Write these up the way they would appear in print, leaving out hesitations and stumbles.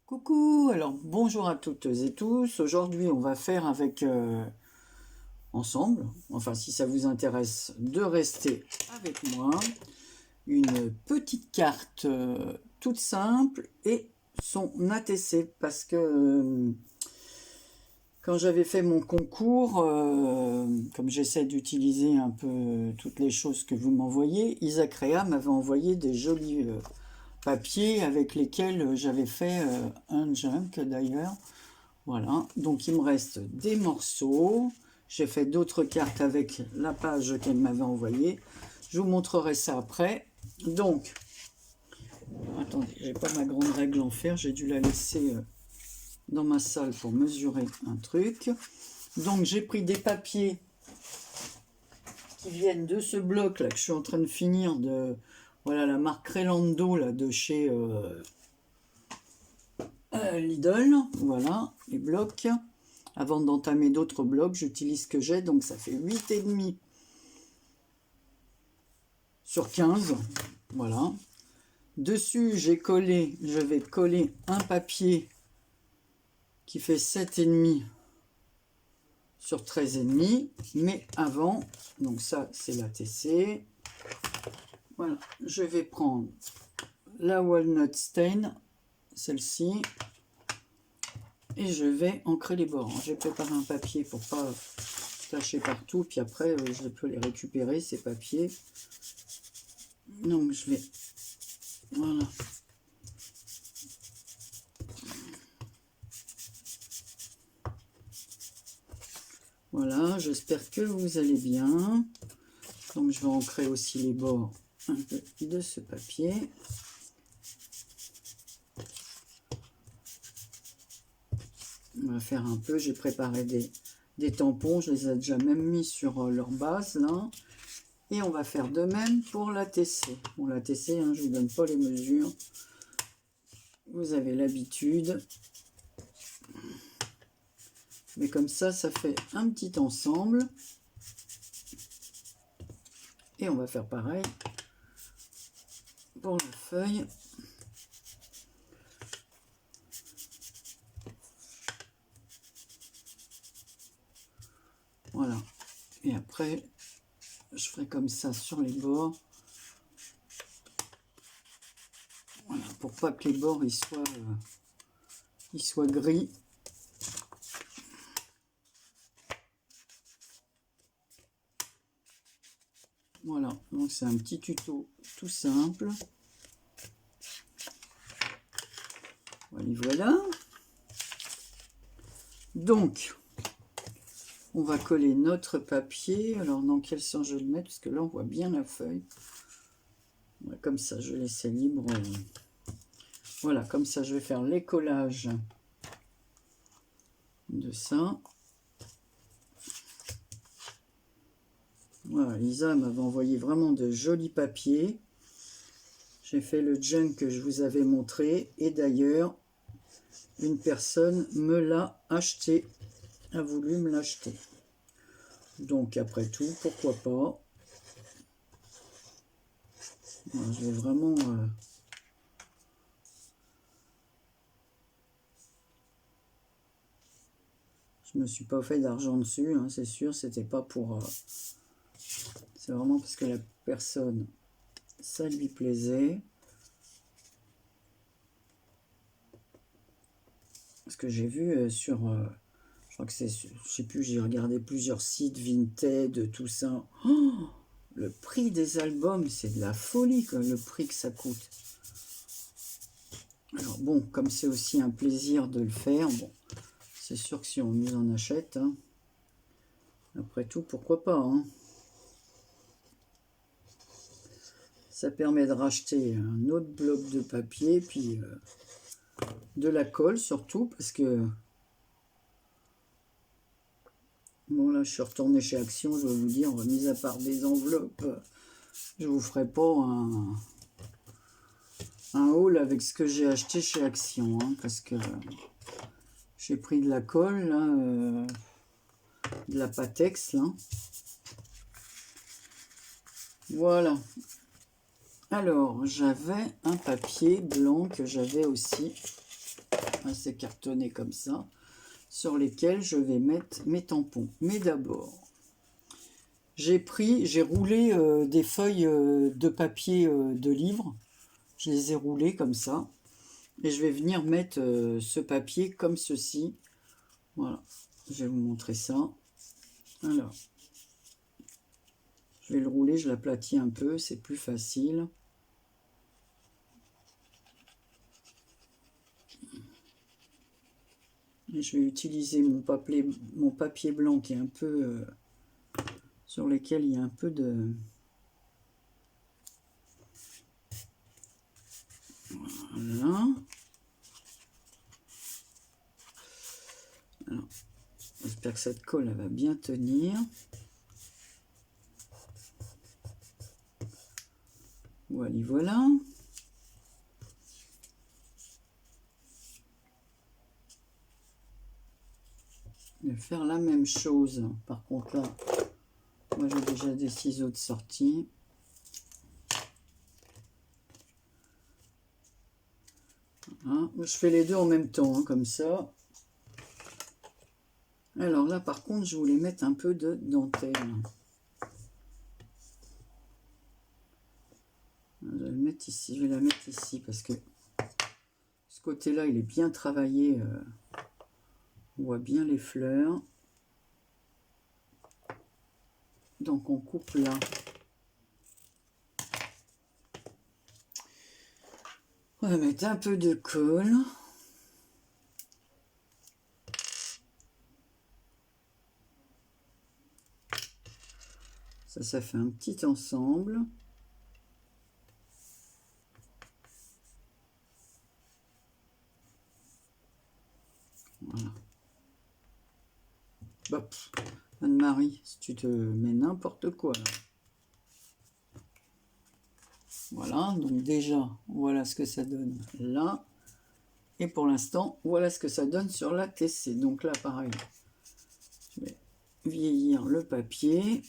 Coucou, alors bonjour à toutes et tous. Aujourd'hui, on va faire avec ensemble, enfin si ça vous intéresse de rester avec moi, une petite carte toute simple et son ATC parce que quand j'avais fait mon concours, comme j'essaie d'utiliser un peu toutes les choses que vous m'envoyez, Isaac Rea m'avait envoyé des jolis papiers avec lesquels j'avais fait un junk d'ailleurs. Voilà, donc il me reste des morceaux. J'ai fait d'autres cartes avec la page qu'elle m'avait envoyée. Je vous montrerai ça après. Donc, attendez, j'ai pas ma grande règle en fer, j'ai dû la laisser dans ma salle pour mesurer un truc. Donc j'ai pris des papiers qui viennent de ce bloc là que je suis en train de finir de, voilà, la marque Relando là de chez Lidl. Voilà les blocs. Avant d'entamer d'autres blocs, j'utilise ce que j'ai, donc ça fait 8,5 sur 15. Voilà. Dessus, je vais coller un papier qui fait 7,5 sur 13,5. Mais avant, donc ça c'est l'ATC. Voilà, je vais prendre la Walnut Stain, celle-ci. Et je vais ancrer les bords. J'ai préparé un papier pour pas tâcher partout. Puis après, je peux les récupérer, ces papiers. Donc, je vais... Voilà. Voilà, j'espère que vous allez bien. Donc, je vais ancrer aussi les bords un peu de ce papier. On va faire un peu, j'ai préparé des tampons, je les ai déjà même mis sur leur base là. Et on va faire de même pour l'ATC. Bon, l'ATC, hein, je ne vous donne pas les mesures. Vous avez l'habitude. Mais comme ça fait un petit ensemble. Et on va faire pareil pour la feuille. Voilà. Et après, je ferai comme ça sur les bords. Voilà, pour pas que les bords ils soient gris. Voilà, donc c'est un petit tuto tout simple. Voilà. Donc, on va coller notre papier. Alors, dans quel sens je le mets? Parce que là, on voit bien la feuille. Ouais, comme ça, je laisse libre. Voilà, comme ça, je vais faire les collages de ça. Voilà, Lisa m'avait envoyé vraiment de jolis papiers. J'ai fait le junk que je vous avais montré. Et d'ailleurs, une personne me l'a acheté, a voulu me l'acheter. Donc, après tout, pourquoi pas. Voilà, je vais vraiment... Je me suis pas fait d'argent dessus, hein, c'est sûr, c'était pas pour... c'est vraiment parce que la personne, ça lui plaisait. Parce que j'ai vu sur... je crois que c'est... Je sais plus, j'ai regardé plusieurs sites, Vinted, tout ça. Oh, le prix des albums, c'est de la folie, quoi, le prix que ça coûte. Alors bon, comme c'est aussi un plaisir de le faire, bon, c'est sûr que si on nous en achète, hein, après tout, pourquoi pas, hein. Ça permet de racheter un autre bloc de papier, puis de la colle surtout, parce que... Bon, là, je suis retourné chez Action, je vais vous dire, mis à part des enveloppes, je vous ferai pas un haul avec ce que j'ai acheté chez Action, hein, parce que j'ai pris de la colle, là, de la Patex, là. Voilà. Alors, j'avais un papier blanc que j'avais aussi, assez cartonné comme ça, sur lesquels je vais mettre mes tampons. Mais d'abord, j'ai roulé des feuilles de papier de livre. Je les ai roulées comme ça. Et je vais venir mettre ce papier comme ceci. Voilà, je vais vous montrer ça. Alors, je vais le rouler, je l'aplatis un peu, c'est plus facile. Et je vais utiliser mon papier blanc qui est un peu... sur lequel il y a un peu de... Voilà. Alors, j'espère que cette colle elle va bien tenir. Voilà, voilà. Je vais faire la même chose. Par contre là, moi j'ai déjà des ciseaux de sortie. Voilà. Je fais les deux en même temps, hein, comme ça. Alors là par contre, je voulais mettre un peu de dentelle. Je vais le mettre ici, je vais la mettre ici parce que ce côté-là, il est bien travaillé. On voit bien les fleurs. Donc on coupe là. On va mettre un peu de colle. Ça fait un petit ensemble. Voilà. Hop. Anne-Marie, si tu te mets n'importe quoi là. Voilà, donc déjà, voilà ce que ça donne là. Et pour l'instant, voilà ce que ça donne sur la TC. Donc là, pareil, je vais vieillir le papier.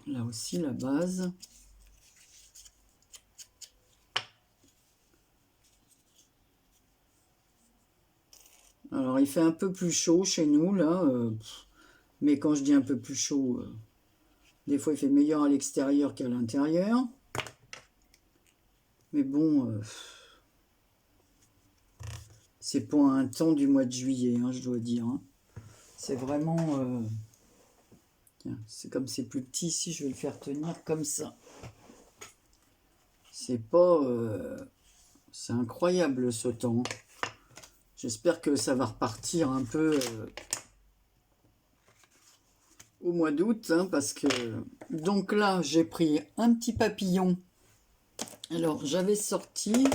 Là aussi, la base. Alors, il fait un peu plus chaud chez nous, là. Mais quand je dis un peu plus chaud, des fois, il fait meilleur à l'extérieur qu'à l'intérieur. Mais bon, c'est pas un temps du mois de juillet, hein, je dois dire. Hein. C'est vraiment... c'est comme c'est plus petit ici, je vais le faire tenir comme ça. C'est pas... c'est incroyable ce temps. J'espère que ça va repartir un peu au mois d'août, hein, parce que... Donc là, j'ai pris un petit papillon. Alors, j'avais sorti...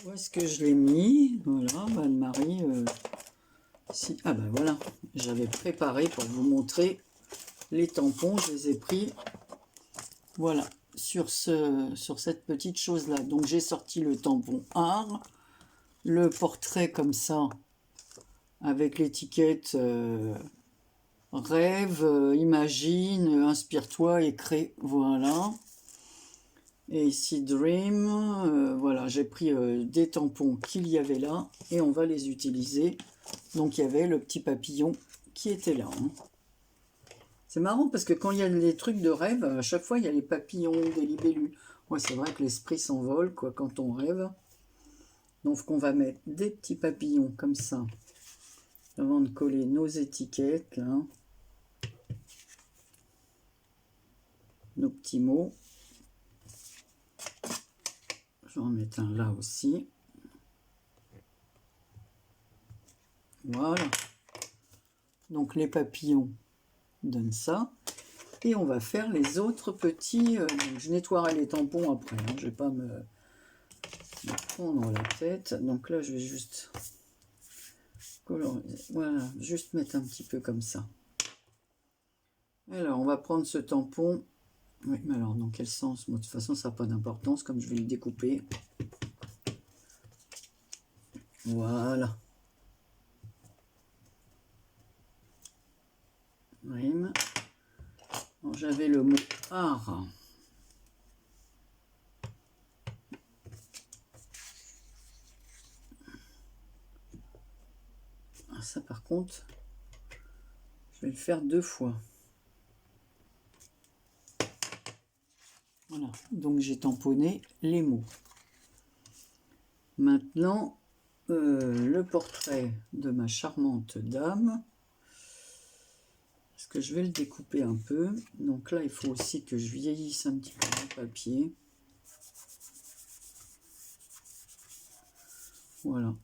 Où est-ce que je l'ai mis? Voilà, Anne-Marie... si... Ah ben voilà, j'avais préparé pour vous montrer les tampons. Je les ai pris, voilà, sur cette petite chose-là. Donc, j'ai sorti le tampon art, le portrait comme ça, avec l'étiquette... rêve, imagine, inspire-toi et crée, voilà. Et ici Dream, voilà, j'ai pris des tampons qu'il y avait là et on va les utiliser. Donc il y avait le petit papillon qui était là. Hein. C'est marrant parce que quand il y a les trucs de rêve, à chaque fois il y a les papillons, des libellules. Ouais, c'est vrai que l'esprit s'envole quoi quand on rêve. Donc on va mettre des petits papillons comme ça avant de coller nos étiquettes là. Nos petits mots. Je vais en mettre un là aussi. Voilà. Donc les papillons donnent ça. Et on va faire les autres petits... donc je nettoierai les tampons après. Hein, je ne vais pas me prendre la tête. Donc là, je vais juste coloriser. Voilà, juste mettre un petit peu comme ça. Alors, on va prendre ce tampon. Oui, mais alors, dans quel sens? Bon, de toute façon, ça n'a pas d'importance, comme je vais le découper. Voilà. Rime. J'avais le mot art. Ça par contre, je vais le faire 2 fois. Voilà, donc j'ai tamponné les mots. Maintenant, le portrait de ma charmante dame. Est-ce que je vais le découper un peu? Donc là, il faut aussi que je vieillisse un petit peu le papier. Voilà.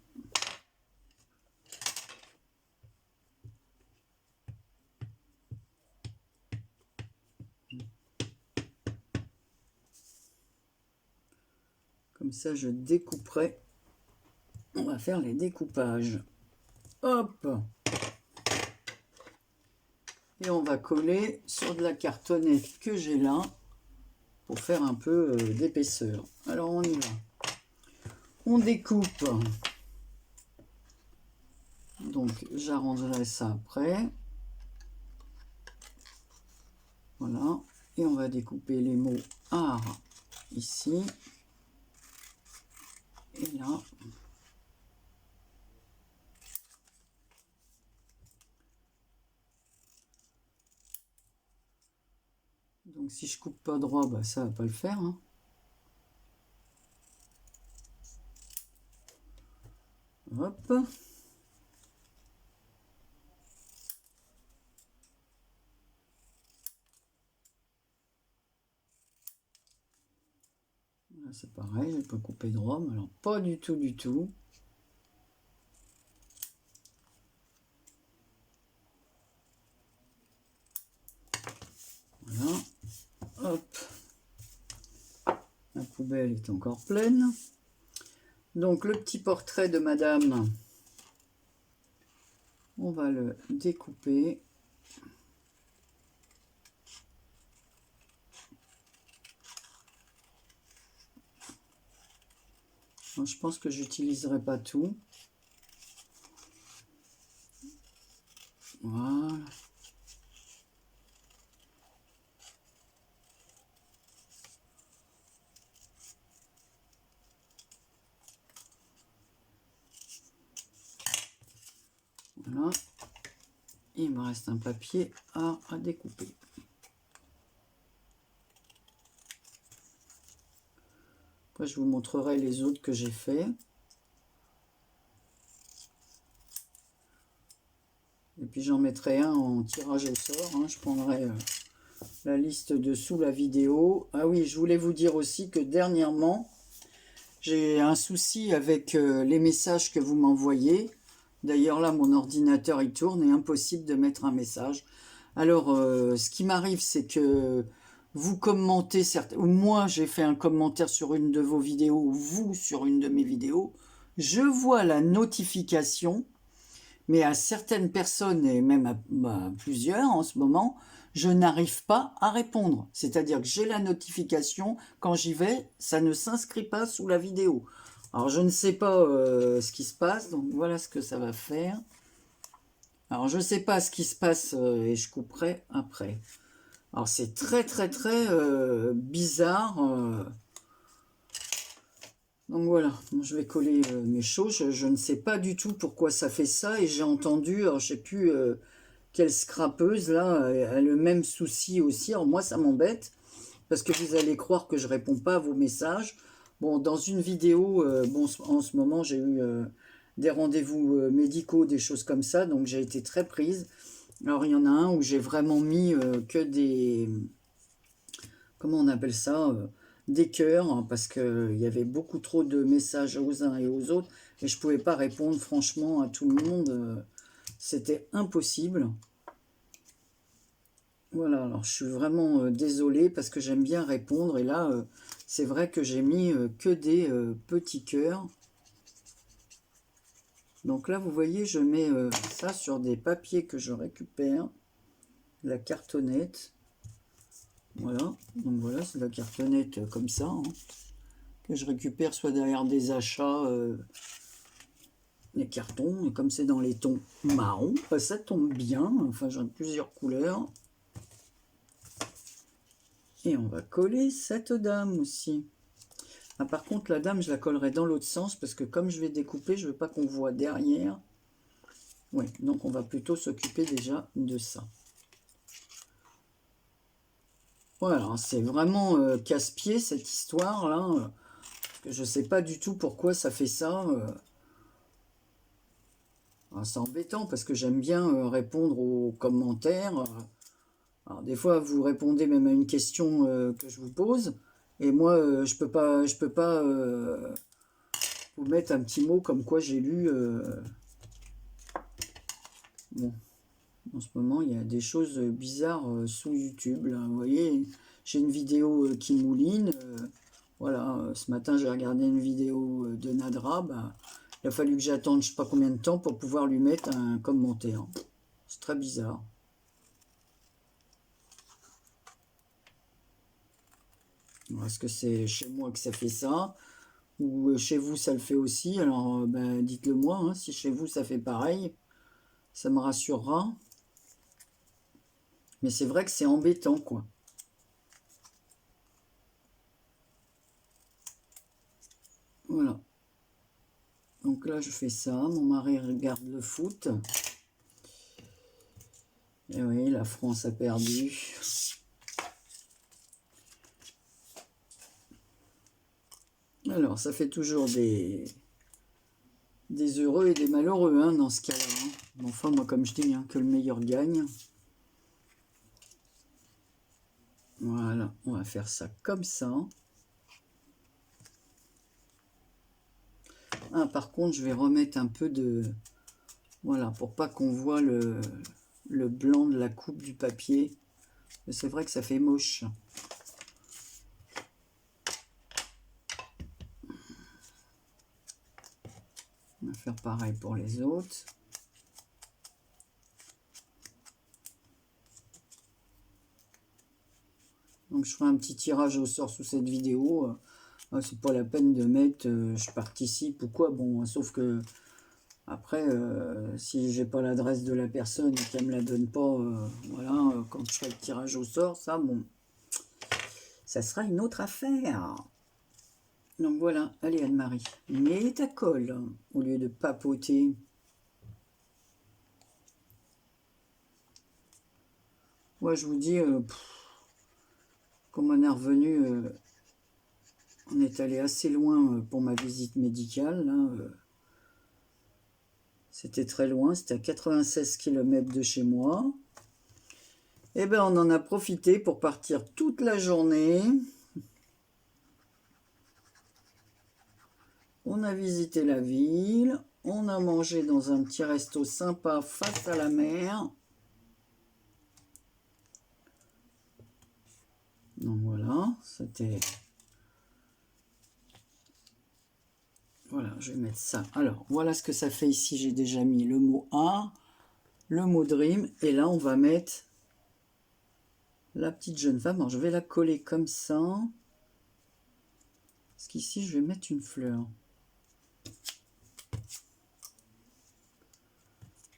Comme ça, je découperai. On va faire les découpages. Hop! Et on va coller sur de la cartonnette que j'ai là pour faire un peu d'épaisseur. Alors, on y va. On découpe. Donc, j'arrangerai ça après. Voilà. Et on va découper les mots art ici. Et là. Donc si je coupe pas droit, bah, ça va pas le faire. Hein. Hop. Là c'est pareil, je peux couper droit, mais alors pas du tout, du tout. Voilà. Hop. La poubelle est encore pleine. Donc le petit portrait de madame, on va le découper. Donc, je pense que j'utiliserai pas tout. Voilà. Voilà. Il me reste un papier à découper. Après, je vous montrerai les autres que j'ai fait. Et puis j'en mettrai un en tirage au sort. Hein. Je prendrai la liste dessous la vidéo. Ah oui, je voulais vous dire aussi que dernièrement, j'ai un souci avec les messages que vous m'envoyez. D'ailleurs là, mon ordinateur il tourne et impossible de mettre un message. Alors, ce qui m'arrive, c'est que vous commentez, ou moi j'ai fait un commentaire sur une de vos vidéos, ou vous sur une de mes vidéos. Je vois la notification, mais à certaines personnes, et même à plusieurs en ce moment, je n'arrive pas à répondre. C'est-à-dire que j'ai la notification, quand j'y vais, ça ne s'inscrit pas sous la vidéo. Alors je ne sais pas ce qui se passe, donc voilà ce que ça va faire. Alors je ne sais pas ce qui se passe et je couperai après. Alors c'est très bizarre. Donc voilà, je vais coller mes choses. Je ne sais pas du tout pourquoi ça fait ça. Et j'ai entendu, alors je ne sais plus quelle scrapeuse là, a le même souci aussi. Alors moi ça m'embête, parce que vous allez croire que je ne réponds pas à vos messages. Bon, dans une vidéo, bon, en ce moment j'ai eu des rendez-vous médicaux, des choses comme ça. Donc j'ai été très prise. Alors il y en a un où j'ai vraiment mis que des... Comment on appelle ça des cœurs, hein, parce qu'il y avait beaucoup trop de messages aux uns et aux autres, et je ne pouvais pas répondre franchement à tout le monde, c'était impossible. Voilà, alors je suis vraiment désolée parce que j'aime bien répondre, et là, c'est vrai que j'ai mis que des petits cœurs. Donc là, vous voyez, je mets ça sur des papiers que je récupère, la cartonnette. Voilà, donc voilà, c'est la cartonnette comme ça, hein, que je récupère soit derrière des achats, soit derrière des magasins, ou des choses comme ça. Donc voilà, c'est la cartonnette que je récupère. Donc voilà, c'est la cartonnette comme ça, hein, que je récupère soit derrière des achats, soit derrière des magasins, ou des choses comme ça. Donc voilà, c'est la cartonnette comme ça, hein, que je récupère soit derrière des achats, soit derrière des magasins, ou des choses comme ça. les cartons. Et comme c'est dans les tons marron, bah, ça tombe bien. Enfin, j'ai plusieurs couleurs. Et on va coller cette dame aussi. Ah, par contre, la dame, je la collerai dans l'autre sens parce que comme je vais découper, je veux pas qu'on voit derrière. Oui, donc on va plutôt s'occuper déjà de ça. Voilà, c'est vraiment casse-pied cette histoire-là. Je sais pas du tout pourquoi ça fait ça. C'est embêtant parce que j'aime bien répondre aux commentaires. Alors, des fois, vous répondez même à une question que je vous pose. Et moi, je peux pas vous mettre un petit mot comme quoi j'ai lu. Bon, en ce moment, il y a des choses bizarres sous YouTube. Là, vous voyez, j'ai une vidéo qui mouline. Voilà, ce matin, j'ai regardé une vidéo de Nadra. Bah, il a fallu que j'attende je sais pas combien de temps pour pouvoir lui mettre un commentaire. C'est très bizarre. Est-ce que c'est chez moi que ça fait ça? Ou chez vous ça le fait aussi? Alors ben, dites-le moi, hein, si chez vous ça fait pareil, ça me rassurera. Mais c'est vrai que c'est embêtant, quoi. Voilà. Donc là je fais ça, mon mari regarde le foot. Et oui, la France a perdu. Alors, ça fait toujours des heureux et des malheureux hein, dans ce cas-là. Hein. Enfin, moi, comme je dis, hein, que le meilleur gagne. Voilà, on va faire ça comme ça. Ah, par contre, je vais remettre un peu de... Voilà, pour pas qu'on voit le blanc de la coupe du papier. C'est vrai que ça fait moche. On va faire pareil pour les autres. Donc je ferai un petit tirage au sort sous cette vidéo. C'est pas la peine de mettre je participe ou quoi. Bon, sauf que après, si j'ai pas l'adresse de la personne et qu'elle me la donne pas, voilà, quand je ferai le tirage au sort, ça, bon, ça sera une autre affaire. Donc voilà, allez Anne-Marie, mets ta colle hein, au lieu de papoter. Moi, je vous dis, comme on est revenu, on est allé assez loin pour ma visite médicale. Là, c'était très loin, c'était à 96 km de chez moi. Et ben, on en a profité pour partir toute la journée. On a visité la ville, on a mangé dans un petit resto sympa face à la mer. Donc voilà, c'était... Voilà, je vais mettre ça. Alors, voilà ce que ça fait ici. J'ai déjà mis le mot A, le mot Dream. Et là, on va mettre la petite jeune femme. Alors, je vais la coller comme ça. Parce qu'ici, je vais mettre une fleur.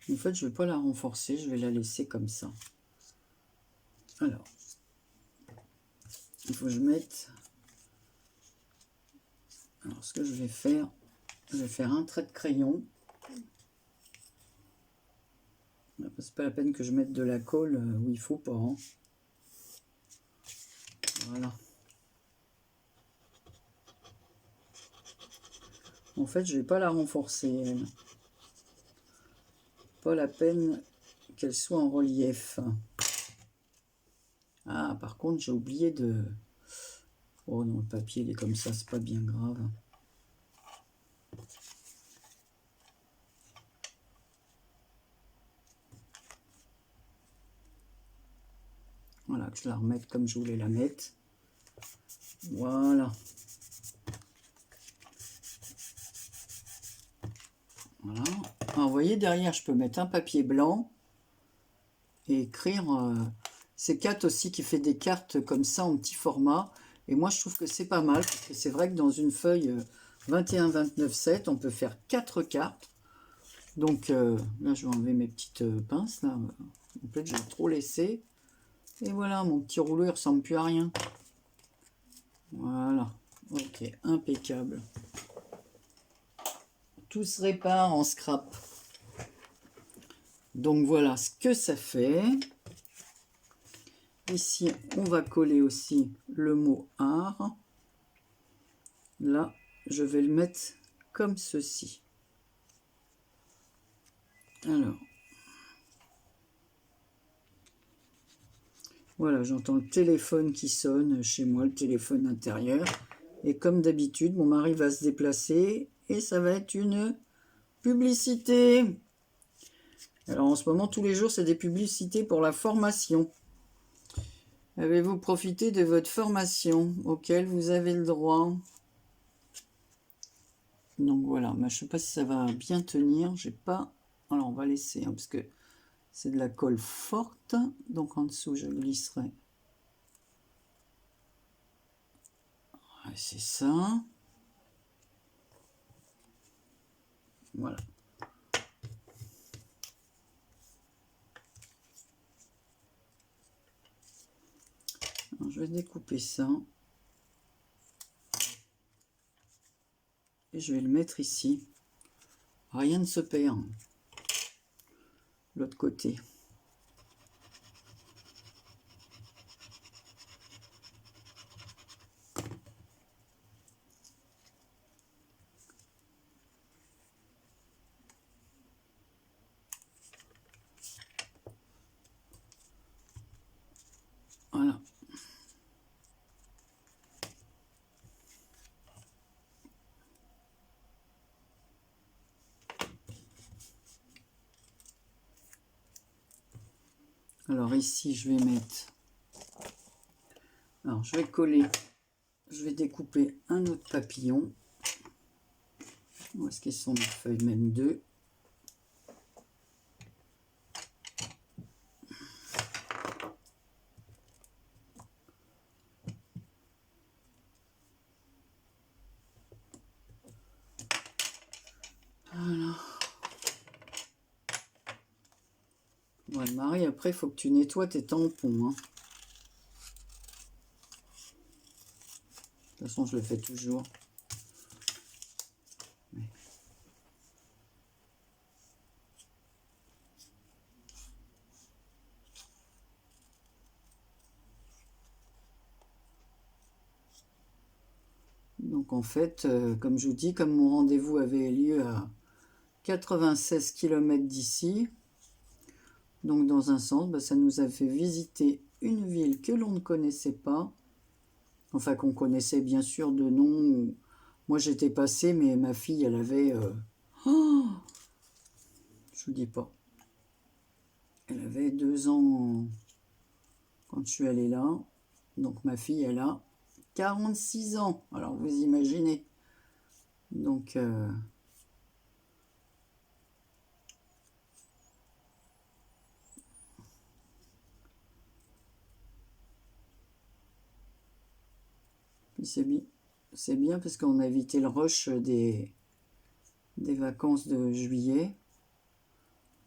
En fait, je ne vais pas la renforcer. Je vais la laisser comme ça. Alors, il faut que je mette... Alors, ce que je vais faire un trait de crayon. C'est pas la peine que je mette de la colle où il faut pas. Hein. Voilà. En fait, je vais pas la renforcer. Elle. Pas la peine qu'elle soit en relief. Ah, par contre, j'ai oublié de... Oh non, le papier, il est comme ça, c'est pas bien grave. Voilà, que je la remette comme je voulais la mettre. Voilà. Voilà. Alors, vous voyez, derrière, je peux mettre un papier blanc et écrire... c'est Kat aussi qui fait des cartes comme ça en petit format. Et moi, je trouve que c'est pas mal, parce que c'est vrai que dans une feuille 21-29-7, on peut faire 4 cartes. Donc là, je vais enlever mes petites pinces. Là. Peut-être j'ai trop laissé. Et voilà, mon petit rouleau, il ressemble plus à rien. Voilà. Ok, impeccable. Tout se répare en scrap. Donc voilà ce que ça fait. Ici, on va coller aussi le mot art. Là, je vais le mettre comme ceci. Alors, voilà, j'entends le téléphone qui sonne chez moi, le téléphone intérieur. Et comme d'habitude, mon mari va se déplacer et ça va être une publicité. Alors en ce moment, tous les jours, c'est des publicités pour la formation. Avez-vous profité de votre formation auquel vous avez le droit? Donc voilà, mais je ne sais pas si ça va bien tenir. J'ai pas. Alors on va laisser, parce que c'est de la colle forte. Donc en dessous, je glisserai. Ouais, c'est ça. Voilà. Alors, je vais découper ça. Et je vais le mettre ici. Rien ne se perd. L'autre côté. Voilà. Alors ici, je vais mettre... Alors, je vais coller... Je vais découper un autre papillon. Où est-ce qu'ils sont mes feuilles? Même deux. Voilà. Voilà, Marie, après, il faut que tu nettoies tes tampons. Hein. De toute façon, je le fais toujours. Mais... Donc, en fait, comme je vous dis, comme mon rendez-vous avait lieu à 96 km d'ici, donc dans un sens, bah, ça nous a fait visiter une ville que l'on ne connaissait pas. Enfin, qu'on connaissait bien sûr de nom. Moi, j'étais passée, mais ma fille, elle avait... Oh, je vous dis pas. Elle avait 2 ans quand je suis allée là. Donc, ma fille, elle a 46 ans. Alors, vous imaginez. Donc... c'est bien parce qu'on a évité le rush des vacances de juillet.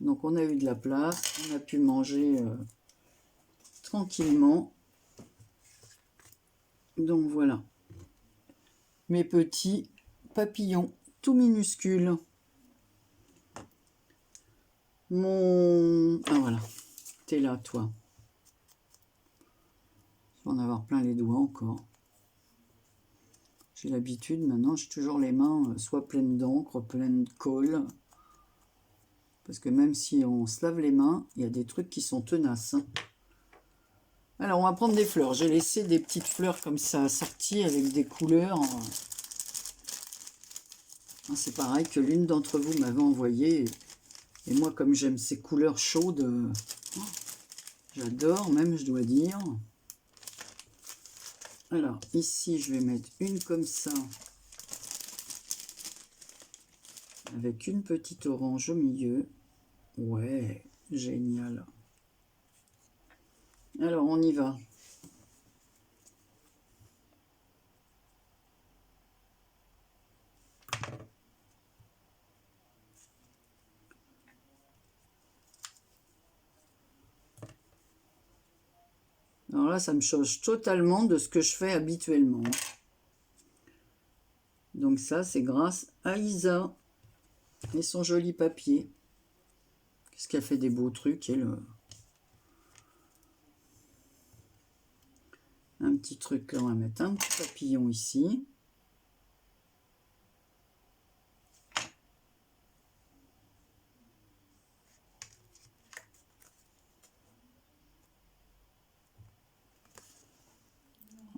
Donc on a eu de la place, on a pu manger tranquillement. Donc voilà, mes petits papillons tout minuscules. Ah voilà, t'es là toi. Je vais en avoir plein les doigts encore. J'ai l'habitude, maintenant j'ai toujours les mains soit pleines d'encre, pleines de colle. Parce que même si on se lave les mains, il y a des trucs qui sont tenaces. Hein. Alors, on va prendre des fleurs. J'ai laissé des petites fleurs comme ça assorties avec des couleurs. C'est pareil que l'une d'entre vous m'avait envoyé. Et moi, comme j'aime ces couleurs chaudes, j'adore même, je dois dire. Alors, ici, je vais mettre une comme ça. Avec une petite orange au milieu. Ouais, génial. Alors, on y va. là, ça me change totalement de ce que je fais habituellement. Donc ça, c'est grâce à Isa et son joli papier. Qu'est-ce qu'elle fait des beaux trucs, elle. Un petit truc, on va mettre un petit papillon ici.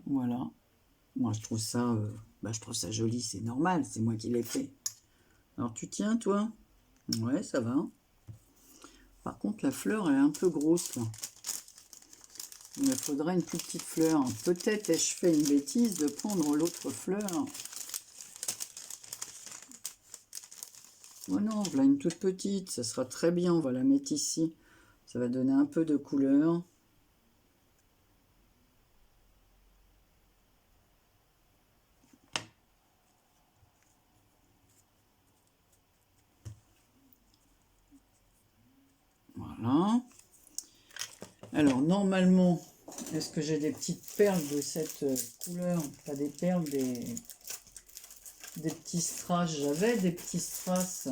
Voilà. Moi, je trouve ça, je trouve ça joli, c'est normal, c'est moi qui l'ai fait. Alors, tu tiens, toi? Ouais, ça va. Par contre, la fleur, elle est un peu grosse, là. Il me faudrait une plus petite fleur. Peut-être ai-je fait une bêtise de prendre l'autre fleur. Oh non, voilà une toute petite, ça sera très bien, on va la mettre ici. Ça va donner un peu de couleur. Voilà. Alors, normalement, est-ce que j'ai des petites perles de cette couleur? Pas des perles, des petits strass. J'avais des petits strass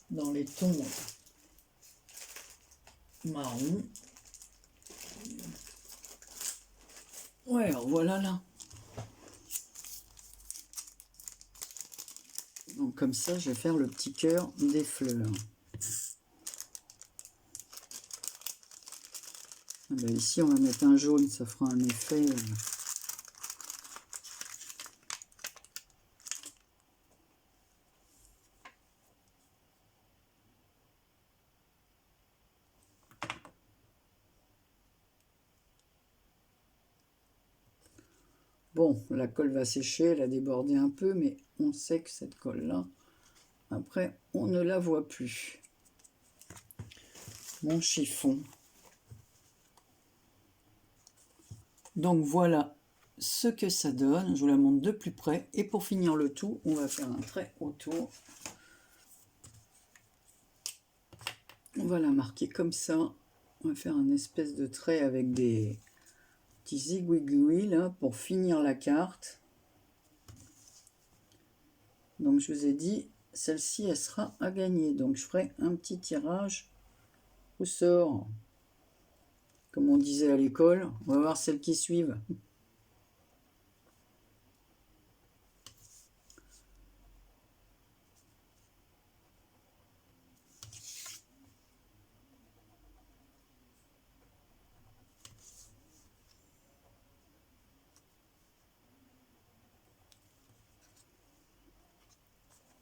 dans les tons marron. Ouais, alors voilà là. Donc comme ça, je vais faire le petit cœur des fleurs. Ah ben ici, on va mettre un jaune, ça fera un effet. Bon, la colle va sécher, elle a débordé un peu, mais on sait que cette colle-là, après, on ne la voit plus. Mon chiffon. Donc voilà ce que ça donne. Je vous la montre de plus près. Et pour finir le tout, on va faire un trait autour. On va la marquer comme ça. On va faire un espèce de trait avec des petits zigouigouis là pour finir la carte. Donc je vous ai dit, celle-ci elle sera à gagner. Donc je ferai un petit tirage au sort. Comme on disait à l'école, on va voir celles qui suivent.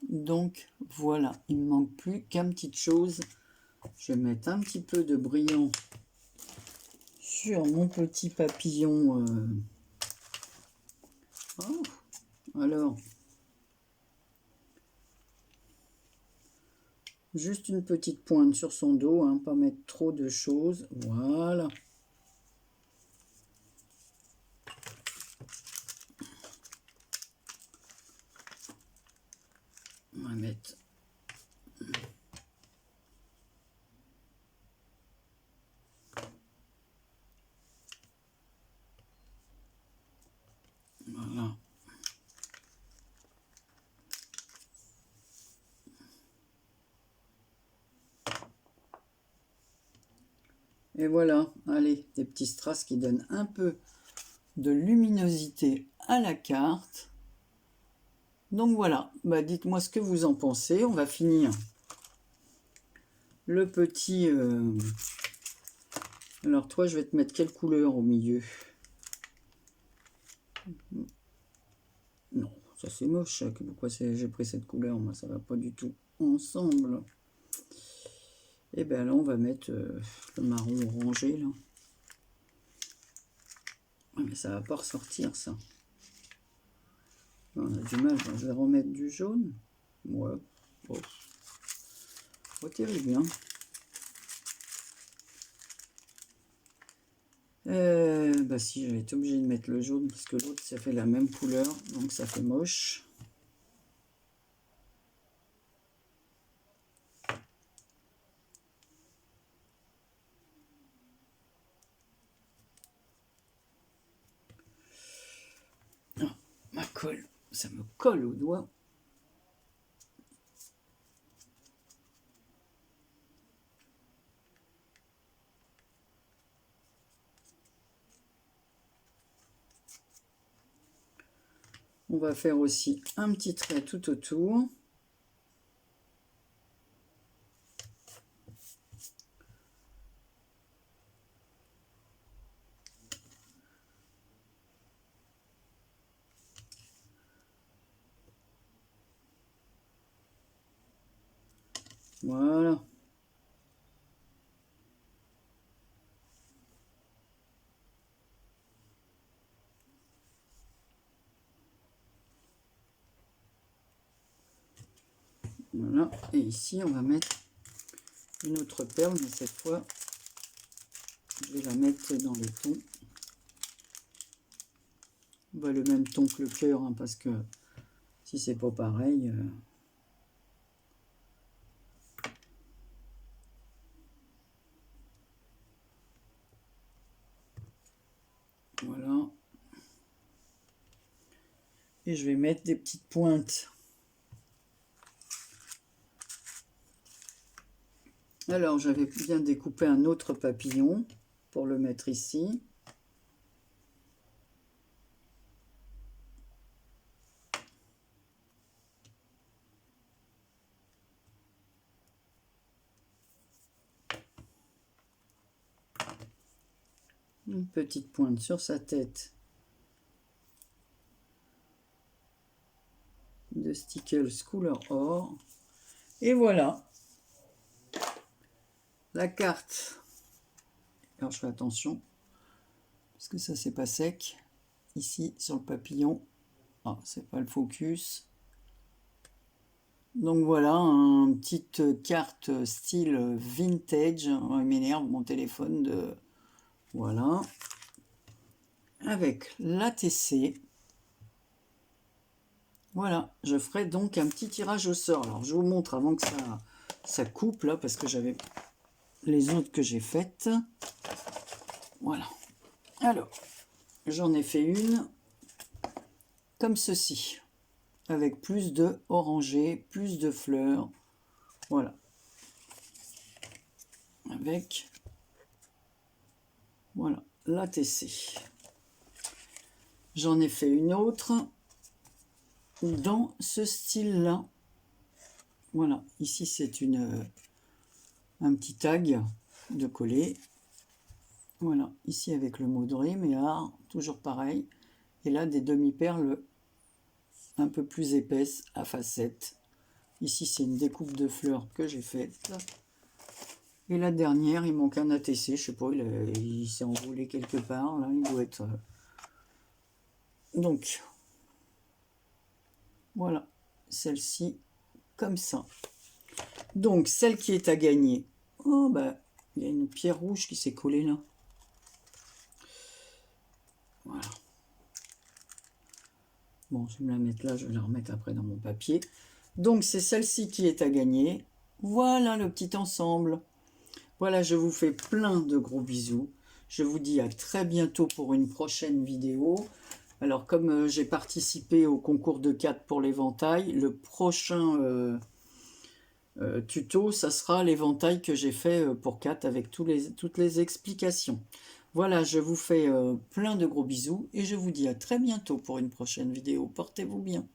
Donc voilà, il ne me manque plus qu'une petite chose. Je vais mettre un petit peu de brillant sur mon petit papillon. Oh, alors, juste une petite pointe sur son dos, hein, pas mettre trop de choses. Voilà. On va mettre... Voilà. Et voilà, allez, des petits strass qui donnent un peu de luminosité à la carte. Donc voilà, bah dites-moi ce que vous en pensez. On va finir le petit... Alors toi, je vais te mettre quelle couleur au milieu? Non, ça c'est moche. Pourquoi j'ai pris cette couleur? Moi, ça va pas du tout ensemble. Et bien là, on va mettre le marron orangé, là. Ouais, mais ça va pas ressortir, ça. On a du mal. Je vais remettre du jaune. Ouais. Bon. Pas terrible, hein. Bah si, je vais être obligé de mettre le jaune parce que l'autre, ça fait la même couleur. Donc ça fait moche. colle. Ça me colle au doigt. On va faire aussi un petit trait tout autour. Voilà. Voilà. Et ici, on va mettre une autre perle, mais cette fois, je vais la mettre dans les tons. Bah, le même ton que le cœur, hein, parce que si c'est pas pareil... Voilà. Et je vais mettre des petites pointes. Alors, j'avais bien découpé un autre papillon pour le mettre ici. Une petite pointe sur sa tête de Stickles couleur or. Et voilà la carte. Alors je fais attention parce que ça c'est pas sec. Ici sur le papillon, ah, c'est pas le focus. Donc voilà, une petite carte style vintage. Oh, il m'énerve mon téléphone de... Voilà. Avec l'ATC. Voilà, je ferai donc un petit tirage au sort. Alors, je vous montre avant que ça coupe, là, parce que j'avais les autres que j'ai faites. Voilà. Alors, j'en ai fait une comme ceci, avec plus de orangé, plus de fleurs. Voilà. Avec, voilà, l'ATC. J'en ai fait une autre dans ce style-là. Voilà, ici c'est un petit tag de coller. Voilà, ici avec le mot Dream et art, toujours pareil. Et là des demi-perles un peu plus épaisses à facettes. Ici c'est une découpe de fleurs que j'ai faite. Et la dernière, il manque un ATC, je sais pas, il s'est envolé quelque part, là, il doit être... Donc, voilà, celle-ci, comme ça. Donc, celle qui est à gagner. Oh, bah, il y a une pierre rouge qui s'est collée là. Voilà. Bon, je vais me la mettre là, je vais la remettre après dans mon papier. Donc, c'est celle-ci qui est à gagner. Voilà le petit ensemble. Voilà, je vous fais plein de gros bisous. Je vous dis à très bientôt pour une prochaine vidéo. Alors, comme j'ai participé au concours de 4 pour l'éventail, le prochain tuto, ça sera l'éventail que j'ai fait pour 4 avec toutes les explications. Voilà, je vous fais plein de gros bisous et je vous dis à très bientôt pour une prochaine vidéo. Portez-vous bien.